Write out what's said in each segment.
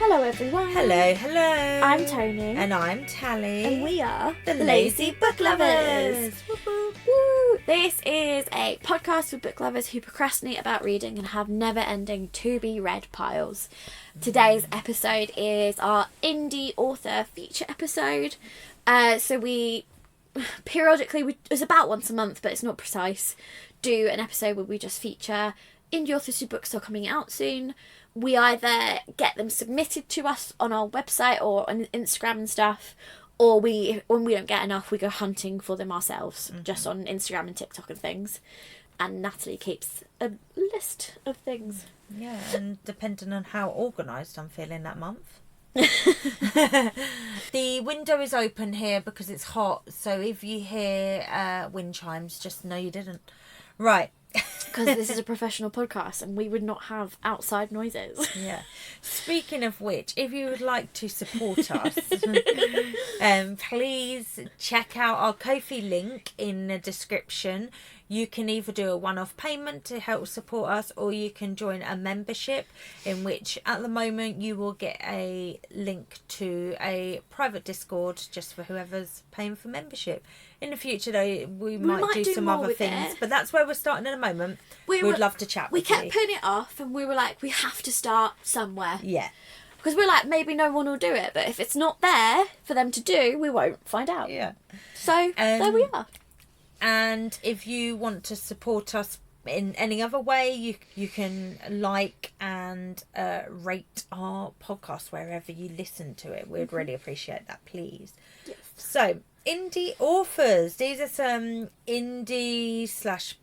Hello everyone. Hello, hello. I'm Tony. And I'm Tally. And we are the Lazy Book Lovers. Woo. This is a podcast for book lovers who procrastinate about reading and have never-ending to-be-read piles. Today's episode is our indie author feature episode. So we periodically, it's about once a month, but it's not precise, do an episode where we just feature indie authors whose books are coming out soon. We either get them submitted to us on our website or on Instagram and stuff, or when we don't get enough, we go hunting for them ourselves, just on Instagram and TikTok and things. And Natalie keeps a list of things. Yeah, and depending on how organised I'm feeling that month. The window is open here because it's hot, so if you hear wind chimes, just know you didn't. Right. Because this is a professional podcast and we would not have outside noises. Yeah. Speaking of which, if you would like to support us, please check out our Ko-fi link in the description. You can either do a one-off payment to help support us, or you can join a membership, in which at the moment you will get a link to a private Discord just for whoever's paying for membership. In the future, though, we might do some other things, but that's where we're starting at the moment. We'd love to chat with you. We kept putting it off, and we were like, we have to start somewhere. Yeah. Because we're like, maybe no one will do it, but if it's not there for them to do, we won't find out. Yeah. So, there we are. And if you want to support us in any other way, you can like and rate our podcast wherever you listen to it. We'd really appreciate that, please. Yes. So, indie authors. These are some indie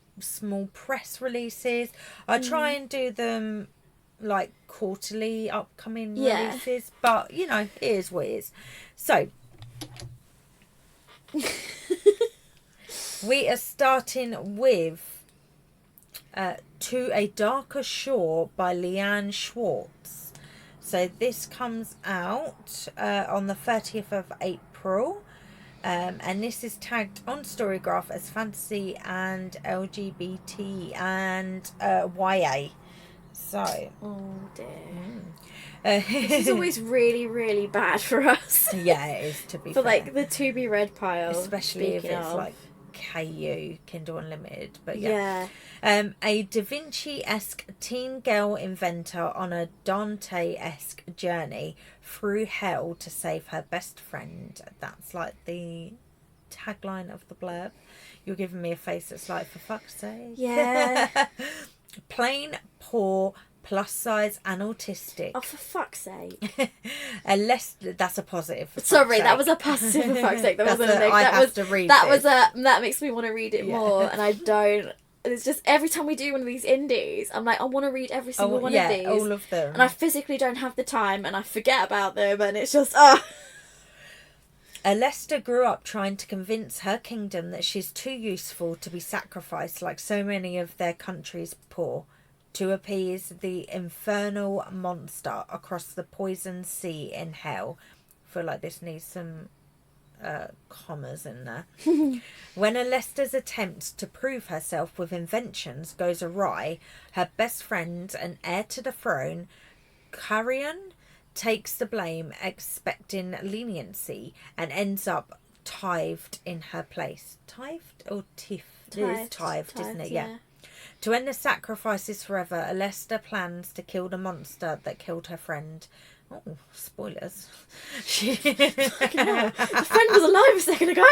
/ small press releases. I try and do them like quarterly upcoming releases, but you know, it is what it is. So we are starting with To a Darker Shore by Leanne Schwartz. So this comes out on the 30th of April. And this is tagged on Storygraph as fantasy and LGBT and YA. So. Oh dear. This is always really, really bad for us. Yeah, it is, to be for fair. like the to be read pile. Especially if it's like KU, Kindle Unlimited. But yeah. A Da Vinci-esque teen girl inventor on a Dante-esque journey through hell to save her best friend. That's like the tagline of the blurb. You're giving me a face that's like, for fuck's sake. Yeah. Plain, poor, plus size and autistic. Oh, for fuck's sake. That's a positive. Sorry, that was a positive for fuck's sake. That wasn't a negative. I have to read that makes me want to read it more, and I don't. It's just every time we do one of these indies, I'm like, I want to read every single one of these. All of them. And I physically don't have the time, and I forget about them, and it's just, Alesta grew up trying to convince her kingdom that she's too useful to be sacrificed like so many of their country's poor, to appease the infernal monster across the poisoned sea in hell. I feel like this needs some commas in there. When Alesta's attempt to prove herself with inventions goes awry, her best friend and heir to the throne, Carrion, takes the blame, expecting leniency, and ends up tithed in her place. Tithed or tiff? It's tithed, isn't it? Yeah. To end the sacrifices forever, Alesta plans to kill the monster that killed her friend. Oh, spoilers. The friend was alive a second ago.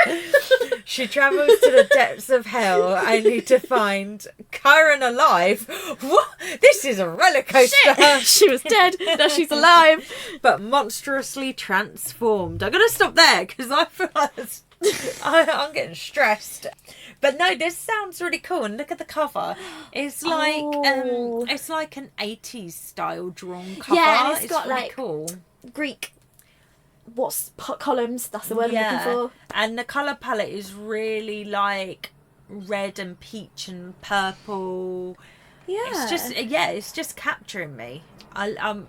She travels to the depths of hell only to find Chiron alive. What? This is a roller coaster. Shit. She was dead. Now she's alive. But monstrously transformed. I'm going to stop there because I feel like I'm getting stressed. But no, this sounds really cool. And look at the cover. It's like it's like an 80s style drawn cover. Yeah, and it's got really like cool Greek columns. That's the word I'm looking for. And the colour palette is really like red and peach and purple. Yeah. It's just capturing me. I'm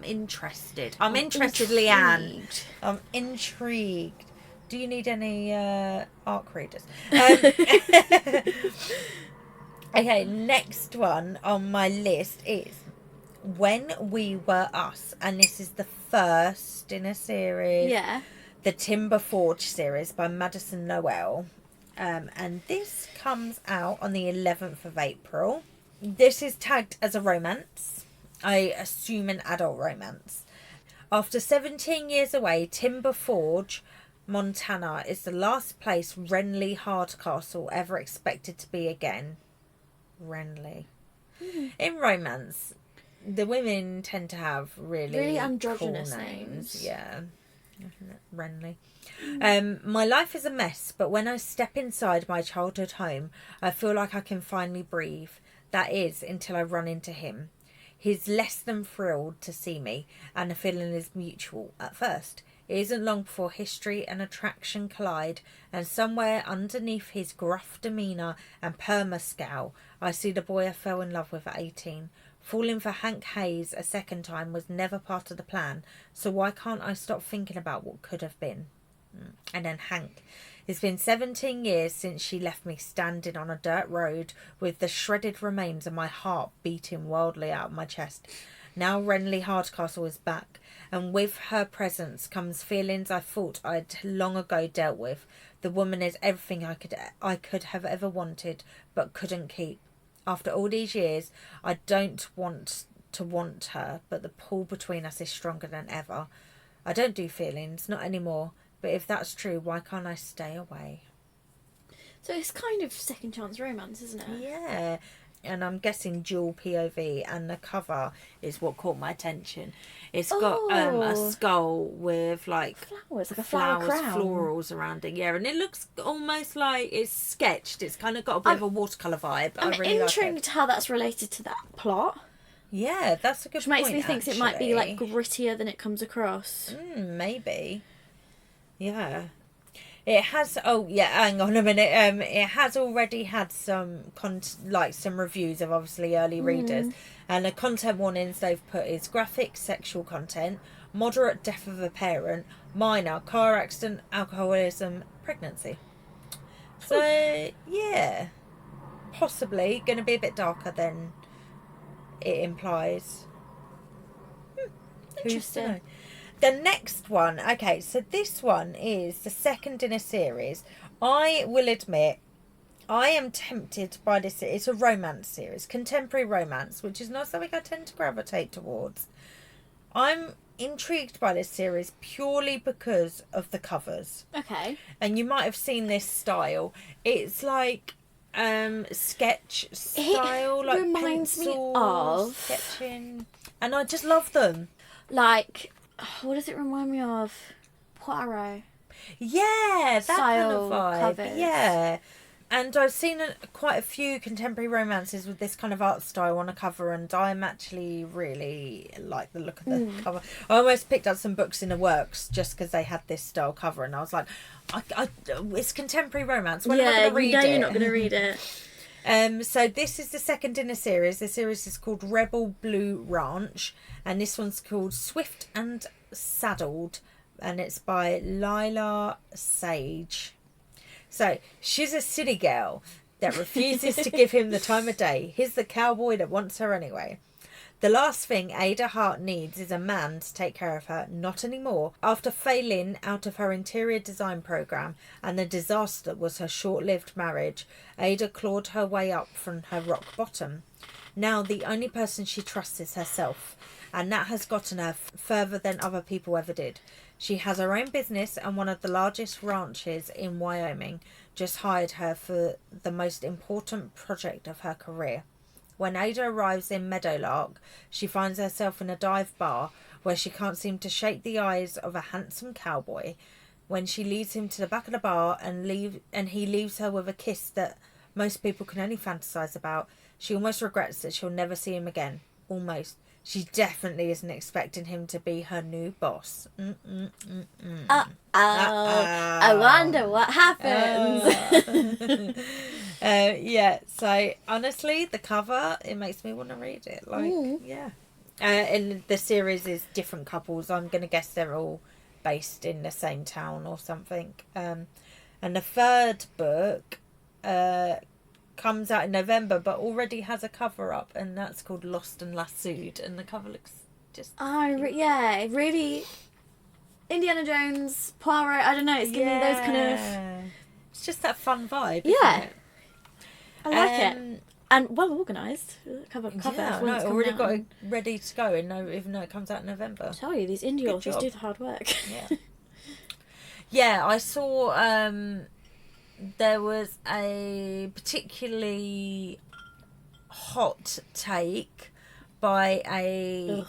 interested. I'm interested, Leanne. I'm intrigued. Do you need any ARC readers? Okay, next one on my list is When We Were Us, and this is the first in a series. Yeah. The Timber Forge series by Madison Noel. And this comes out on the 11th of April. This is tagged as a romance. I assume an adult romance. After 17 years away, Timber Forge, Montana, is the last place Renly Hardcastle ever expected to be again. Renly. In romance, the women tend to have really androgynous cool names. Yeah. Renly. My life is a mess, but when I step inside my childhood home, I feel like I can finally breathe. That is, until I run into him. He's less than thrilled to see me, and the feeling is mutual at first. It isn't long before history and attraction collide, and somewhere underneath his gruff demeanour and perma-scowl, I see the boy I fell in love with at 18. Falling for Hank Hayes a second time was never part of the plan, so why can't I stop thinking about what could have been? And then Hank. It's been 17 years since she left me standing on a dirt road with the shredded remains of my heart beating wildly out of my chest. Now Renly Hardcastle is back, and with her presence comes feelings I thought I'd long ago dealt with. The woman is everything I could have ever wanted, but couldn't keep. After all these years, I don't want to want her, but the pull between us is stronger than ever. I don't do feelings, not anymore. But if that's true, why can't I stay away? So it's kind of second chance romance, isn't it? Yeah. And I'm guessing dual POV, and the cover is what caught my attention. It's got a skull with like flowers, like a flower crown. Florals around it. Yeah, and it looks almost like it's sketched. It's kind of got a bit of a watercolour vibe. I'm really intrigued like how that's related to that plot. Yeah, that's a good point. Which makes me think it might be like grittier than it comes across. Maybe. Yeah. It has. Oh yeah, hang on a minute. It has already had some some reviews of obviously early readers, and the content warnings they've put is graphic sexual content, moderate death of a parent, minor car accident, alcoholism, pregnancy. So yeah, possibly going to be a bit darker than it implies. Interesting. The next one, okay, so this one is the second in a series. I will admit, I am tempted by this. It's a romance series, contemporary romance, which is not something I tend to gravitate towards. I'm intrigued by this series purely because of the covers. Okay. And you might have seen this style. It's like sketch style, like reminds me pencil of sketching, and I just love them. Like, what does it remind me of? Poirot. Yeah, that kind of Style vibe. covers. Yeah. And I've seen quite a few contemporary romances with this kind of art style on a cover, and I'm actually really like the look of the cover. I almost picked up some books in the works just because they had this style cover, and I was like, it's contemporary romance. When am I going to read it? You're not going to read it. So this is the second in a series. The series is called Rebel Blue Ranch, and this one's called Swift and Saddled, and it's by Lyla Sage. So she's a city girl that refuses to give him the time of day. He's the cowboy that wants her anyway. The last thing Ada Hart needs is a man to take care of her. Not anymore. After failing out of her interior design program and the disaster was her short-lived marriage, Ada clawed her way up from her rock bottom. Now the only person she trusts is herself, and that has gotten her further than other people ever did. She has her own business, and one of the largest ranches in Wyoming just hired her for the most important project of her career. When Ada arrives in Meadow, she finds herself in a dive bar where she can't seem to shake the eyes of a handsome cowboy. When she leads him to the back of the bar and he leaves her with a kiss that most people can only fantasize about, she almost regrets that she'll never see him again. Almost. She definitely isn't expecting him to be her new boss. I wonder what happens. Yeah, so honestly, the cover, it makes me want to read it. Yeah. And the series is different couples. I'm going to guess they're all based in the same town or something. And the third book comes out in November, but already has a cover up, and that's called Lost and Lassoed, and the cover looks just... yeah, really... Indiana Jones, Poirot, I don't know, it's giving me those kind of... It's just that fun vibe, yeah. isn't it? I like it. And well organised. Cover. Yeah, no, already got it ready to go, and even though it comes out in November. I tell you, these indie authors do the hard work. Yeah. Yeah, I saw there was a particularly hot take by a... Ugh.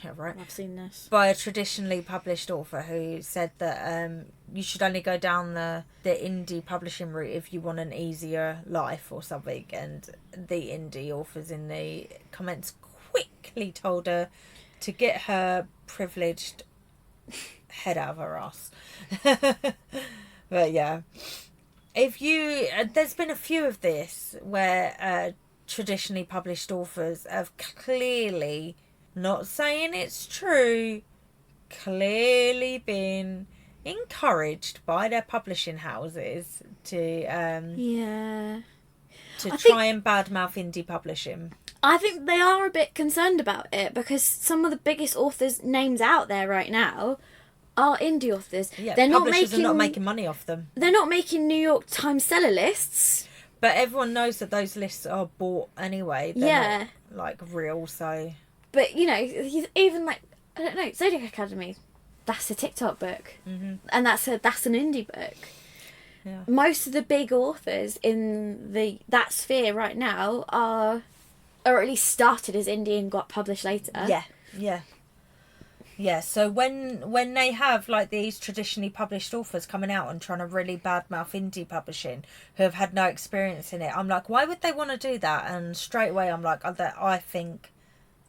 Yeah, right. I've seen this. By a traditionally published author who said that you should only go down the indie publishing route if you want an easier life or something. And the indie authors in the comments quickly told her to get her privileged head out of her ass. But yeah, if you there's been a few of this where traditionally published authors have clearly, not saying it's true, clearly been encouraged by their publishing houses to try and badmouth indie publishing. I think they are a bit concerned about it because some of the biggest authors names out there right now are indie authors. Yeah, they're publishers are not making money off them. They're not making New York Times seller lists. But everyone knows that those lists are bought anyway. They're not, like, real, so... But, you know, even, like, I don't know, Zodiac Academy, that's a TikTok book. Mm-hmm. And that's an indie book. Yeah. Most of the big authors in that sphere right now are at least started as indie and got published later. Yeah, so when they have, like, these traditionally published authors coming out and trying to really badmouth indie publishing who have had no experience in it, I'm like, why would they want to do that? And straight away I'm like, I think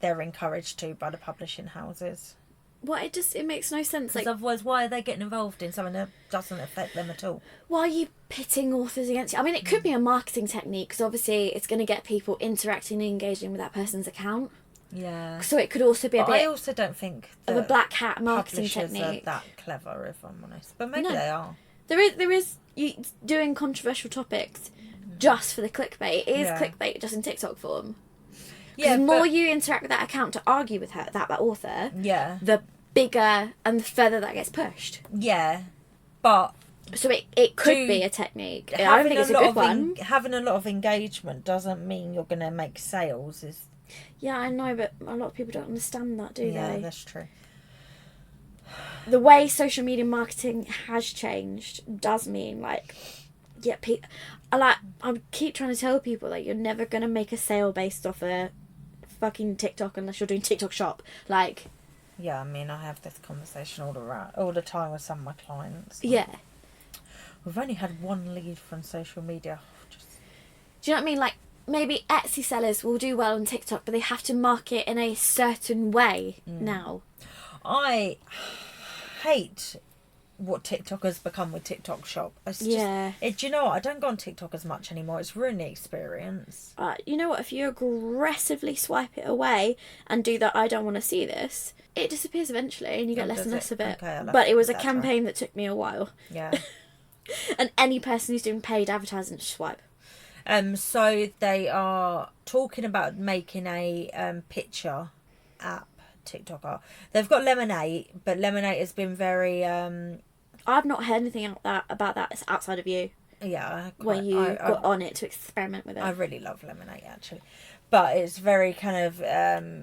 they're encouraged to by the publishing houses. Well, it makes no sense. Because otherwise, why are they getting involved in something that doesn't affect them at all? Why are you pitting authors against you? I mean, it could be a marketing technique, because obviously it's going to get people interacting and engaging with that person's account. Yeah. So it could also be a bit... I also don't think of a black hat marketing technique. Publishers are that clever, if I'm honest. But maybe they are. There is you doing controversial topics just for the clickbait. It is clickbait just in TikTok form. Yeah, the more you interact with that account to argue with that author, the bigger and the further that gets pushed. Yeah, but... So it could be a technique. I don't think it's a good one. Having a lot of engagement doesn't mean you're going to make sales. Yeah, I know, but a lot of people don't understand that, do they? Yeah, that's true. The way social media marketing has changed does mean, like... Yeah, I keep trying to tell people, like, you're never going to make a sale based off a fucking TikTok unless you're doing TikTok shop. Like... Yeah, I mean, I have this conversation all the time with some of my clients. Yeah. We've only had one lead from social media. Do you know what I mean? Like, maybe Etsy sellers will do well on TikTok, but they have to market in a certain way now. I hate what TikTok has become with TikTok Shop. Do you know what? I don't go on TikTok as much anymore. It's ruined the experience. You know what? If you aggressively swipe it away and do that, I don't want to see this, it disappears eventually and you get less and less of it. Okay, but it was a campaign that took me a while. Yeah. And any person who's doing paid advertising, just swipe. So they are talking about making a picture app, TikTok. They've got Lemonade, but Lemonade has been very... I've not heard anything about that outside of you. Yeah. Where you got on it to experiment with it. I really love Lemonade, actually. But it's very kind of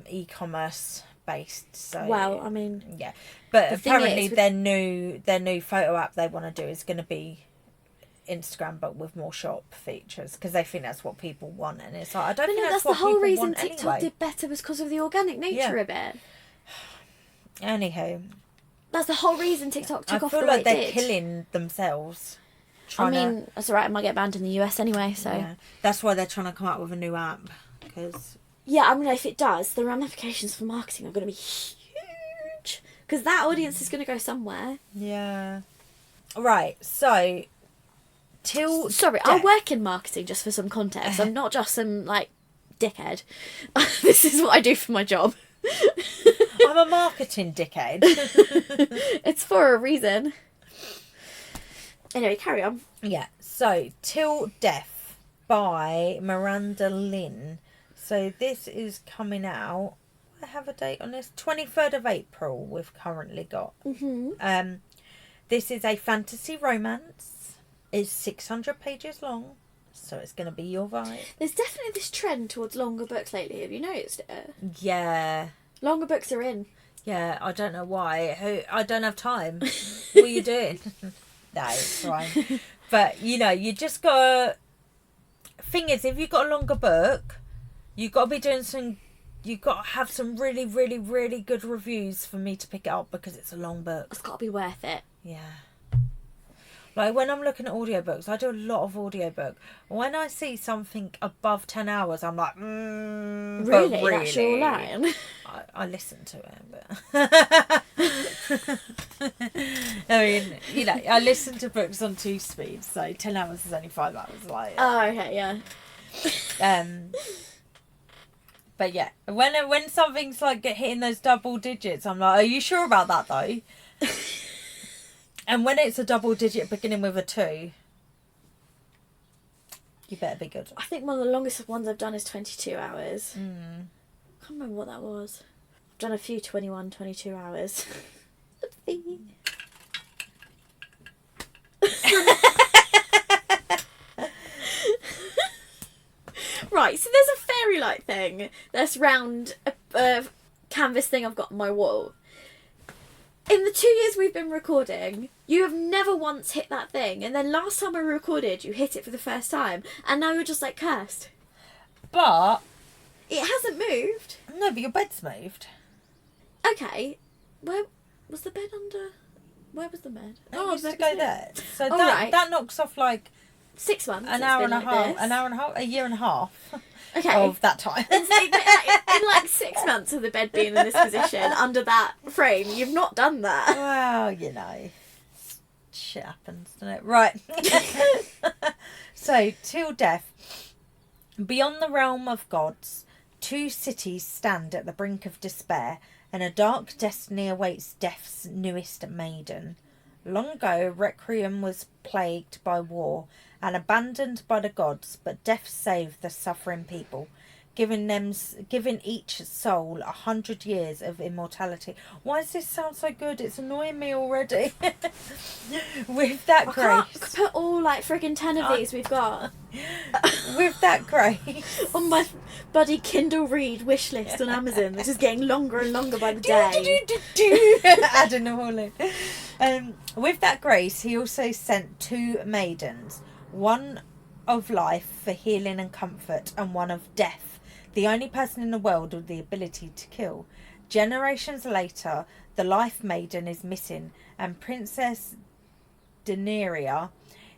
e-commerce based. So, well, I mean... Yeah. But apparently their new photo app they want to do is going to be Instagram, but with more shop features, because they think that's what people want. And it's like, I don't think that's what people want anyway. That's the whole reason TikTok did better, was because of the organic nature of it. Anywho. That's the whole reason TikTok took off the way it did. I feel like they're killing themselves. I mean, that's alright, it might get banned in the US anyway, so... Yeah. That's why they're trying to come up with a new app, because... Yeah, I mean, if it does, the ramifications for marketing are going to be huge. Because that audience is going to go somewhere. Yeah. Right, so... Sorry, I work in marketing, just for some context. I'm not just some, like, dickhead. This is what I do for my job. I'm a marketing dickhead. It's for a reason. Anyway, carry on. Yeah, so Till Death by Miranda Lynn. So this is coming out. I have a date on this. 23rd of April we've currently got. Mm-hmm. This is a fantasy romance. It's 600 pages long, so it's going to be your vibe. There's definitely this trend towards longer books lately. Have you noticed it? Yeah. Longer books are in. Yeah, I don't know why. I don't have time. What are you doing? No, it's fine. But, you know, you just got to... Thing is, if you've got a longer book, you've got to be doing some... You've got to have some really, really, really good reviews for me to pick it up because it's a long book. It's got to be worth it. Yeah. Like, when I'm looking at audiobooks, I do a lot of audiobook. When I see something above 10 hours, I'm like, Really? That's your line? I listen to it, but... I mean, you know, I listen to books on 2 speeds, so 10 hours is only 5 hours. Like, Oh, okay, yeah. But yeah, when something's like hitting those double digits, I'm like, are you sure about that though? And when it's a double digit beginning with a 2, you better be good. I think one of the longest ones I've done is 22 hours. Mm. I can't remember what that was. I've done a few 21, 22 hours. Right, so there's a fairy light thing that's round a canvas thing I've got on my wall. In the 2 years we've been recording, you have never once hit that thing. And then last time I recorded, you hit it for the first time. And now you're just like cursed. But... It hasn't moved. No, but your bed's moved. Okay. Where was the bed under? Where was the bed? I used the to go there. So Oh, that, right. that knocks off like 6 months. an it's hour been and a like half. this. An hour and a half? A year and a half Okay. of that time. in like 6 months of the bed being in this position, under that frame, you've not done that. Well, you know, shit happens, doesn't it? Right. So, till death. Beyond the realm of gods, 2 cities stand at the brink of despair, and a dark destiny awaits death's newest maiden. Long ago, Requiem was plagued by war and abandoned by the gods, but death saved the suffering people, giving each soul 100 years of immortality. Why does this sound so good? It's annoying me already. With that I can't grace. put all like friggin' 10 of these we've got With that grace. on my bloody Kindle Read wish list on Amazon, which is getting longer and longer by the day. Adding them all in. With that grace, he also sent 2 maidens, one of life for healing and comfort, and one of death, the only person in the world with the ability to kill. Generations later, the life maiden is missing, and Princess Daenerys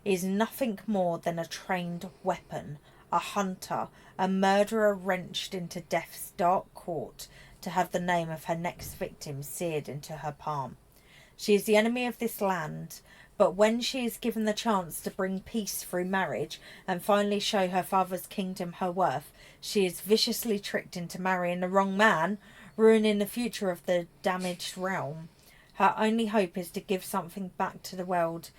is nothing more than a trained weapon, a hunter, a murderer wrenched into death's dark court to have the name of her next victim seared into her palm. She is the enemy of this land, but when she is given the chance to bring peace through marriage and finally show her father's kingdom her worth, she is viciously tricked into marrying the wrong man, ruining the future of the damaged realm. Her only hope is to give something back to the world.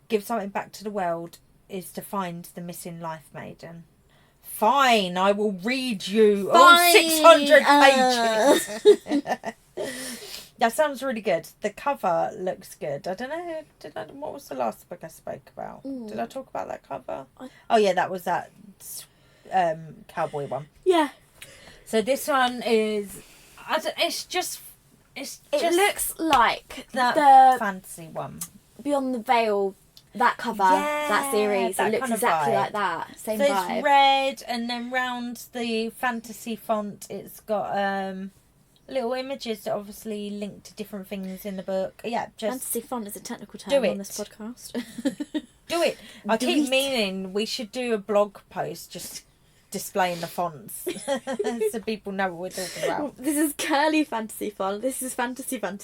Give something back to the world is to find the missing life maiden. Fine, I will read you all 600 pages. That sounds really good. The cover looks good. I don't know. What was the last book I spoke about? Did I talk about that cover? Oh yeah, that was that cowboy one. Yeah. So this one is. It looks like that the fantasy one. Beyond the Veil, that cover, that series. that It looks kind of exactly vibe. like that. Same So vibe. it's red, and then round the fantasy font, it's got little images that obviously link to different things in the book. Yeah, just Fantasy font is a technical do term it. on this podcast. do it. I Do keep it. meaning we should do a blog post just displaying the fonts so people know what we're talking about. This is curly fantasy font. This is fantasy font.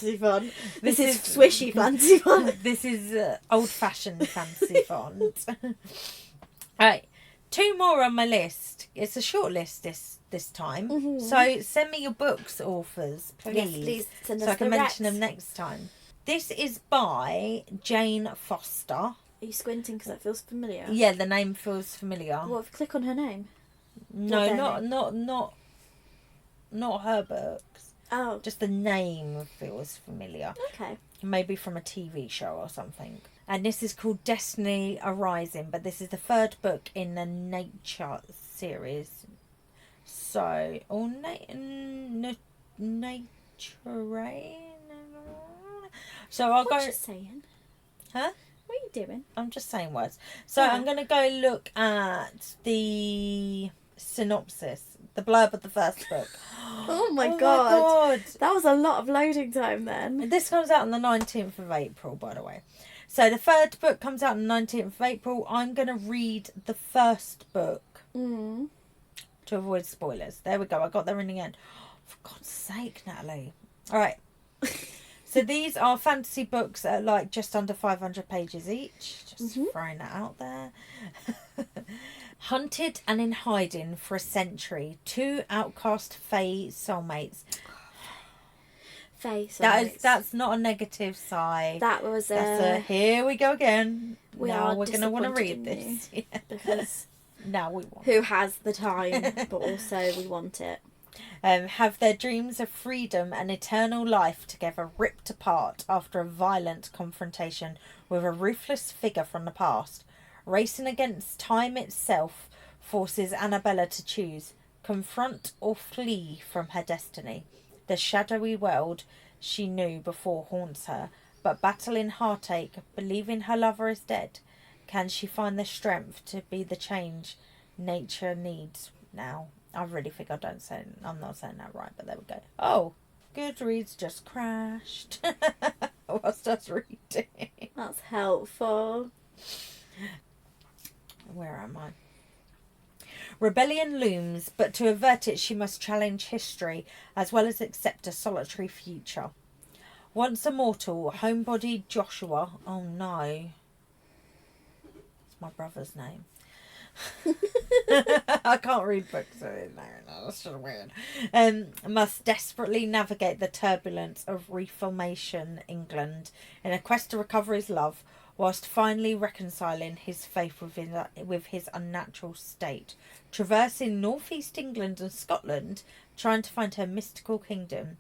This is is- swishy fantasy font. This is old-fashioned fantasy font. Alright, 2 more on my list. It's a short list this time. Mhm. So send me your books, authors, please. Yes, please send us so I can the mention recs. them next time. This is by Jane Foster. Are you squinting because that feels familiar? Yeah, the name feels familiar. Well, if you click on her name. No, not her books. Oh. Just the name feels familiar. Okay. Maybe from a TV show or something. And this is called Destiny Arising, but this is the third book in the Nature series. So, or Nature. So I'll go. What you saying? Huh? What are you doing? I'm just saying words. So I'm going to go look at the synopsis, the blurb of the first book. Oh my god. That was a lot of loading time then. This comes out on the 19th of April, by the way. So the third book comes out on the 19th of April. I'm going to read the first book to avoid spoilers. There we go. I got there in the end. For God's sake, Natalie. All right. So these are fantasy books at like just under 500 pages each. Just throwing that out there. Hunted and in hiding for a century, two outcast fae soulmates. Fae soulmates. That's not a negative sigh. That was here we go again. We're going to want to read this. Yeah. Because now we want. Who has the time, but also we want it. Have their dreams of freedom and eternal life together ripped apart after a violent confrontation with a ruthless figure from the past. Racing against time itself forces Annabella to choose, confront or flee from her destiny. The shadowy world she knew before haunts her, but battling heartache, believing her lover is dead, can she find the strength to be the change nature needs now? I really think I'm not saying that right, but there we go. Oh, Goodreads just crashed whilst I was reading. That's helpful. Where am I? Rebellion looms, but to avert it she must challenge history as well as accept a solitary future. Once a mortal, homebody Joshua... Oh no. It's my brother's name. I can't read books, so no, that's just weird. Must desperately navigate the turbulence of Reformation England in a quest to recover his love, whilst finally reconciling his faith with his unnatural state, traversing northeast England and Scotland, trying to find her mystical kingdom.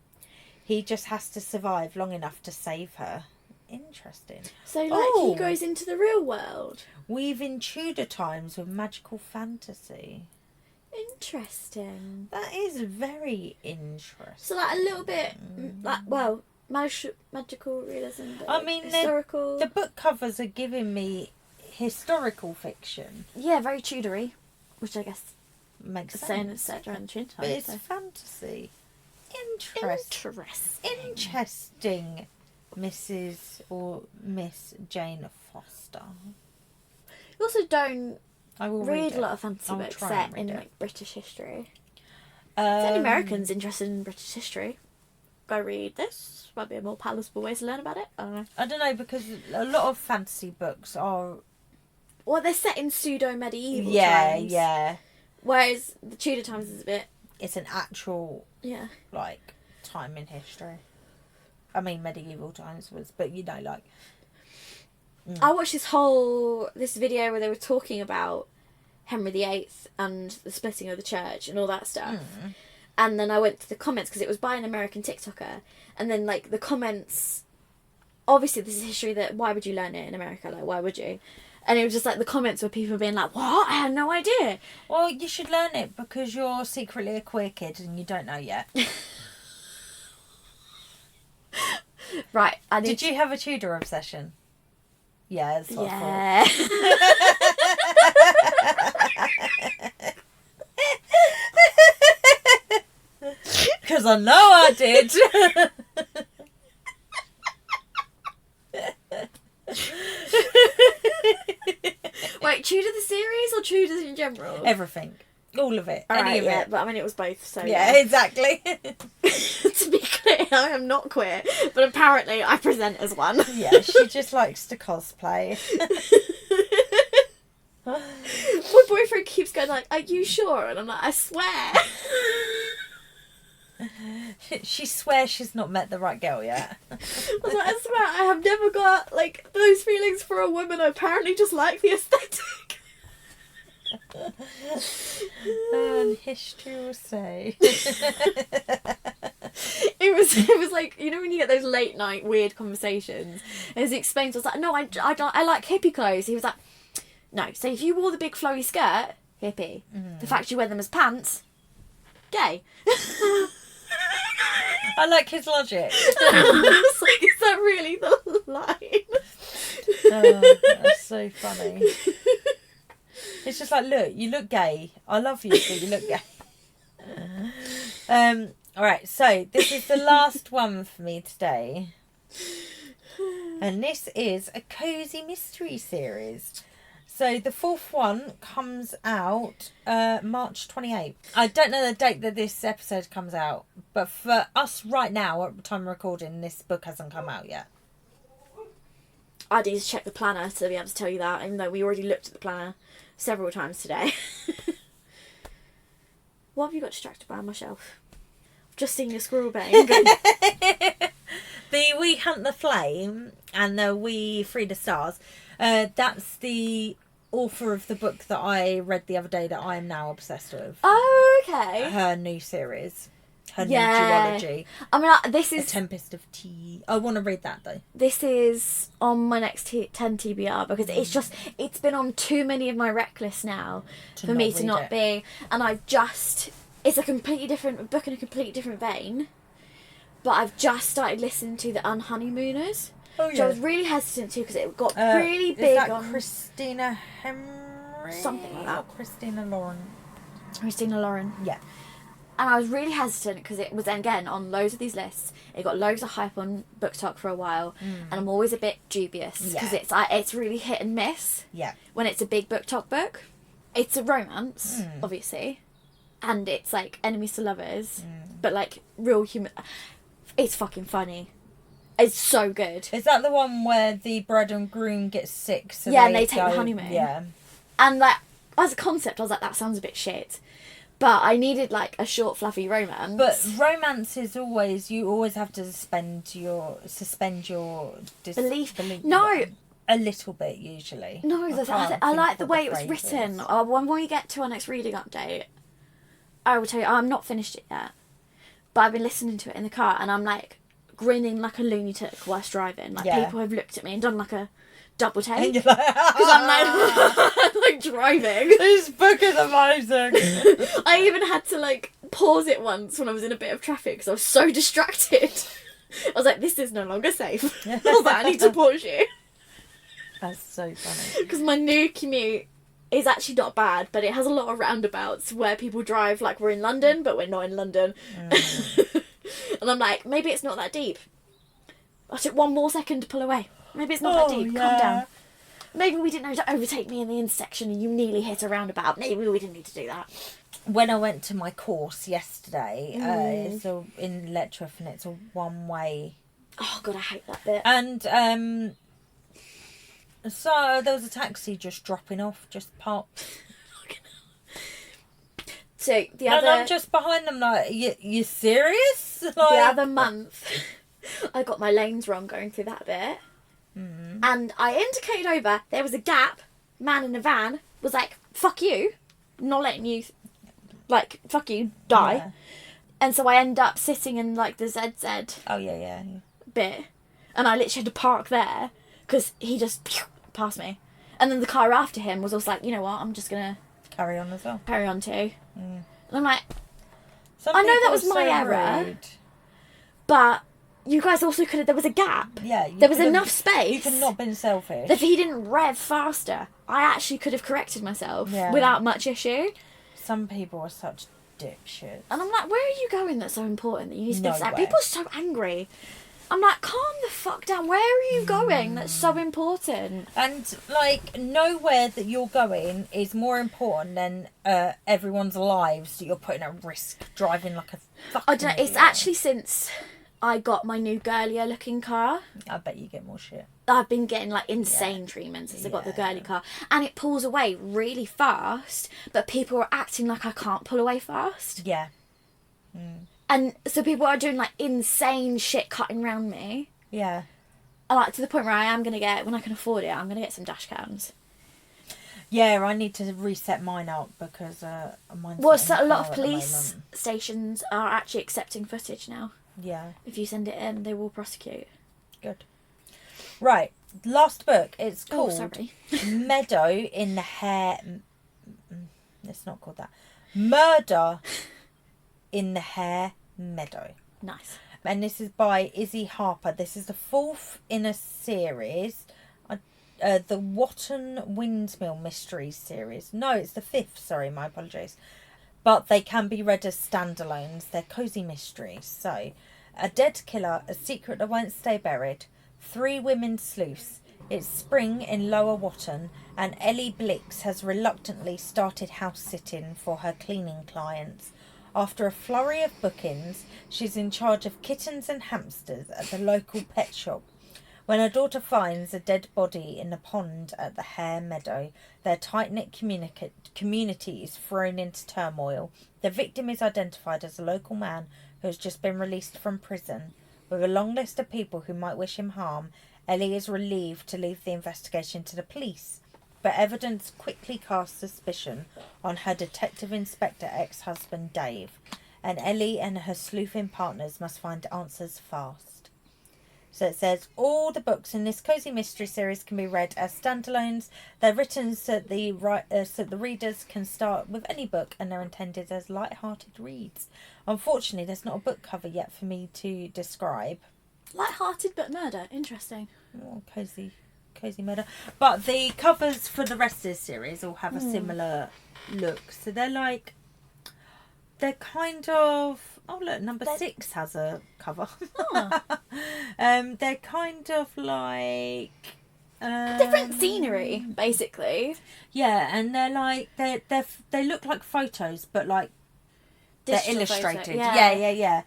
He just has to survive long enough to save her. Interesting. So, he goes into the real world. Weaving Tudor times with magical fantasy. Interesting. That is very interesting. So, a little bit, magical realism. But I mean, historical. The book covers are giving me historical fiction. Yeah, very Tudory, which I guess makes sense. Saying it's set during the Tudor times. But it's fantasy. Interesting. Mrs. or Miss Jane Foster. You also don't read a lot of fantasy books set in British history. If any Americans interested in British history, go read this. Might be a more palatable way to learn about it. I don't know, because a lot of fantasy books are... Well, they're set in pseudo-medieval times. Yeah. Whereas the Tudor times is a bit... It's an actual, time in history. I mean, medieval times was, but I watched this video where they were talking about Henry VIII and the splitting of the church and all that stuff. And then I went to the comments because it was by an American TikToker. And then, the comments... Obviously, this is history that... Why would you learn it in America? Why would you? And it was just, the comments were people being like, what? I had no idea. Well, you should learn it because you're secretly a queer kid and you don't know yet. Right. Did you have a Tudor obsession? Yeah, that's what I thought. Because I know I did. Wait, Tudor the series or Tudors in general? Everything. All of it. Any of it. But I mean, it was both, so... Yeah, exactly. To be clear, I am not queer, but apparently I present as one. Yeah, she just likes to cosplay. My boyfriend keeps going are you sure? And I'm like, I swear. She swears she's not met the right girl yet. I was like, I swear, I have never got, like, those feelings for a woman. I apparently just like the aesthetic. And history will say. It was like, you know when you get those late night weird conversations, as he explains, I was like, no, I like hippie clothes. He was like, no, so if you wore the big flowy skirt, hippie. The fact you wear them as pants, gay. I like his logic. It's like, is that really the line? Oh, that's so funny. It's just like, look, you look gay. I love you, but you look gay. Alright, so this is the last one for me today. And this is a cozy mystery series. So the fourth one comes out March 28th. I don't know the date that this episode comes out, but for us right now, at the time of recording, this book hasn't come out yet. I need to check the planner to be able to tell you that, even though we already looked at the planner several times today. What have you got distracted by on my shelf? I've just seen your squirrel bang. The We Hunt the Flame and the We Free the Stars. That's the author of the book that I read the other day that I am now obsessed with. Oh, okay. Her new series. Her Yeah. new duology. I mean, this A is Tempest of Tea. I want to read that though. this is on my next 10 TBR because it's been on too many of my rec lists now To for not me to read not it. be. And it's a completely different book in a completely different vein. But I've just started listening to The Unhoneymooners. Oh, Which I was really hesitant to because it got really is big that on Christina Henry? Something like that. Or Christina Lauren. Christina Lauren. Yeah. And I was really hesitant because it was, again, on loads of these lists. It got loads of hype on Book Talk for a while. And I'm always a bit dubious because Yeah. it's really hit and miss Yeah. when it's a big Book Talk book. It's a romance, obviously. And it's like enemies to lovers. But like real human. It's fucking funny. It's so good. Is that the one where the bride and groom get sick? So Yeah, and they take the honeymoon. Yeah. And like, as a concept, I was like, that sounds a bit shit. But I needed like a short, fluffy romance. But romance is always, you always have to suspend your Belief. No. A little bit usually. No, I like the way it was written. When we get to our next reading update, I will tell you, I'm not finished it yet. But I've been listening to it in the car and I'm like grinning like a lunatic whilst driving. Like people have looked at me and done like a double take. And you're like, Because I'm like driving. This book is amazing. I even had to like pause it once when I was in a bit of traffic because I was so distracted. I was like, this is no longer safe. I was like, I need to pause you. That's so funny. Because my new commute is actually not bad, but it has a lot of roundabouts where people drive like we're in London, but we're not in London. And I'm like, maybe it's not that deep. I took one more second to pull away. Maybe it's not that deep. Calm down. Maybe we didn't know to overtake me in the intersection and you nearly hit a roundabout. Maybe we didn't need to do that. When I went to my course yesterday, it's in Letchworth and it's a one-way. Oh God, I hate that bit. And so there was a taxi just dropping off, just parked. So the And other, I'm just behind them like, you serious? Like, the other month, I got my lanes wrong going through that bit. And I indicated over, there was a gap, man in a van was like, fuck you, not letting you, like, fuck you, die. Yeah. And so I end up sitting in like the ZZ Oh, yeah. bit. And I literally had to park there because he just passed me. And then the car after him was also like, you know what, I'm just going to Carry on as well. carry on too. And I'm like, Some I know people that was are my so error. rude. but you guys also could have, there was a gap. Yeah. There was enough space. You could not have been selfish. If he didn't rev faster, I actually could have corrected myself without much issue. Some people are such dipshits. And I'm like, where are you going that's so important that you need to be Nowhere. sad? People are so angry. I'm like, calm the fuck down. Where are you going? That's so important. And, like, nowhere that you're going is more important than everyone's lives that you're putting at risk driving like a fucking I don't know. It's idiot. actually since I got my new girlier looking car, I bet you get more shit. I've been getting like insane treatment since I got the girly car. And it pulls away really fast, but people are acting like I can't pull away fast. Yeah. And so people are doing, like, insane shit cutting around me. Yeah. Like, to the point where I am going to get, when I can afford it, I'm going to get some dash cams. Yeah, I need to reset mine up because mine's Well, not so in a the lot car of at the police moment. stations are actually accepting footage now. Yeah. If you send it in, they will prosecute. Good. Right. Last book. It's called sorry. Meadow in the Hare... It's not called that. Murder in the Hare Meadow. Nice. And this is by Izzie Harper. This is the 4th in a series. The Watton Windmill Mysteries series. No, it's the 5th. Sorry, my apologies. But they can be read as standalones. They're cosy mysteries. So, a dead killer, a secret that won't stay buried, 3 women sleuths. It's spring in Lower Watton, and Ellie Blix has reluctantly started house-sitting for her cleaning clients. After a flurry of bookings, she's in charge of kittens and hamsters at the local pet shop. When her daughter finds a dead body in the pond at the Hare Meadow, their tight-knit community is thrown into turmoil. The victim is identified as a local man who has just been released from prison. With a long list of people who might wish him harm, Ellie is relieved to leave the investigation to the police. But evidence quickly casts suspicion on her detective inspector ex-husband Dave, and Ellie and her sleuthing partners must find answers fast. So it says, all the books in this cosy mystery series can be read as standalones. They're written so the readers can start with any book, and they're intended as light-hearted reads. Unfortunately, there's not a book cover yet for me to describe. Light-hearted but murder. Interesting. Oh, cozy murder. But the covers for the rest of this series all have a similar look. So they're kind of... Oh, look, number 6 has a cover. Oh. They're kind of like... Different scenery, basically. Yeah, and they're like... They look like photos, but like... They're Digital illustrated. photo, yeah. Yeah.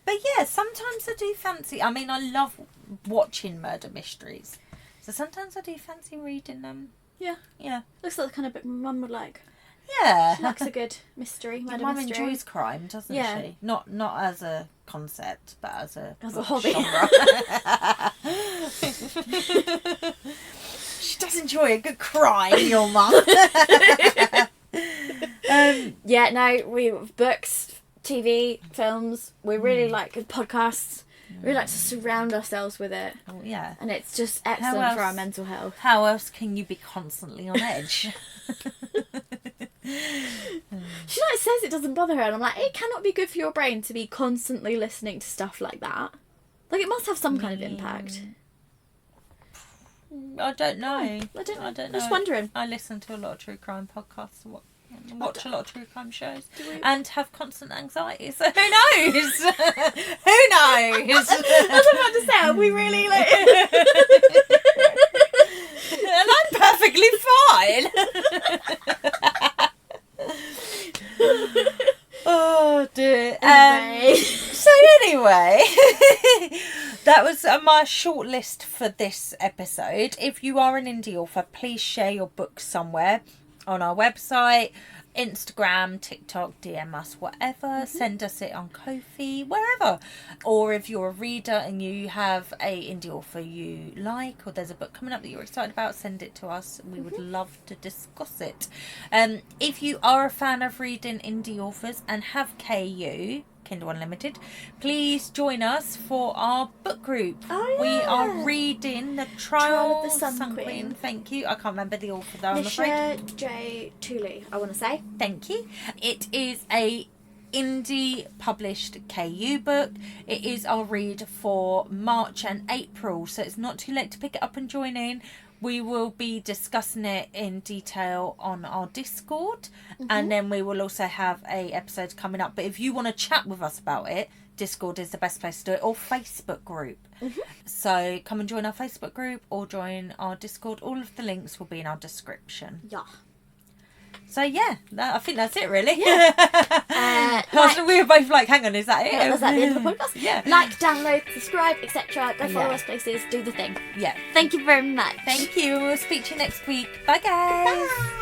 But yeah, sometimes I do fancy... I mean, I love watching murder mysteries. So sometimes I do fancy reading them. Yeah. Yeah. Looks like the kind of book my mum would like. Yeah. She likes a good mystery, Your murder mum mystery. enjoys crime, doesn't Yeah. she? Not as a concept, but as a hobby. genre. She does enjoy a good crime, your mum. Yeah, no, we books, TV, films. We really like podcasts. We like to surround ourselves with it. Oh, yeah. And it's just excellent for our mental health. How else can you be constantly on edge? She like says it doesn't bother her, and I'm like, it cannot be good for your brain to be constantly listening to stuff like that. Like, it must have some kind of impact. I don't know. I don't know. know. Just wondering. I listen to a lot of true crime podcasts and watch a lot of true crime shows we? and have constant anxiety. So who knows? Who knows? I was about to say, are we really like? And I'm perfectly fine. Oh dear. Anyway. So anyway, that was my short list for this episode. If you are an indie author, please share your book somewhere on our website, Instagram, TikTok, DM us, whatever. Send us it on Ko-fi, wherever. Or if you're a reader and you have a indie author you like, or there's a book coming up that you're excited about, send it to us. We would love to discuss it. If you are a fan of reading indie authors and have KU, Kindle Unlimited, please join us for our book group. Oh, yeah. We are reading The Trial of the Sun Sun Queen. Queen. Thank you. I can't remember the author though, I'm afraid. Nisha J. Tooley, I want to say. Thank you. It is a indie published KU book. It is our read for March and April, so it's not too late to pick it up and join in. We will be discussing it in detail on our Discord, and then we will also have a episode coming up. But if you want to chat with us about it, Discord is the best place to do it, or Facebook group. So come and join our Facebook group or join our Discord. All of the links will be in our description. Yeah. So yeah, I think that's it really. Yeah. We were both like, hang on, is that it? That's at the end of the podcast. Yeah. Like, download, subscribe, etc. Go follow Yeah. us places. Do the thing. Yeah. Thank you very much. Thank you. We'll speak to you next week. Bye guys. Bye.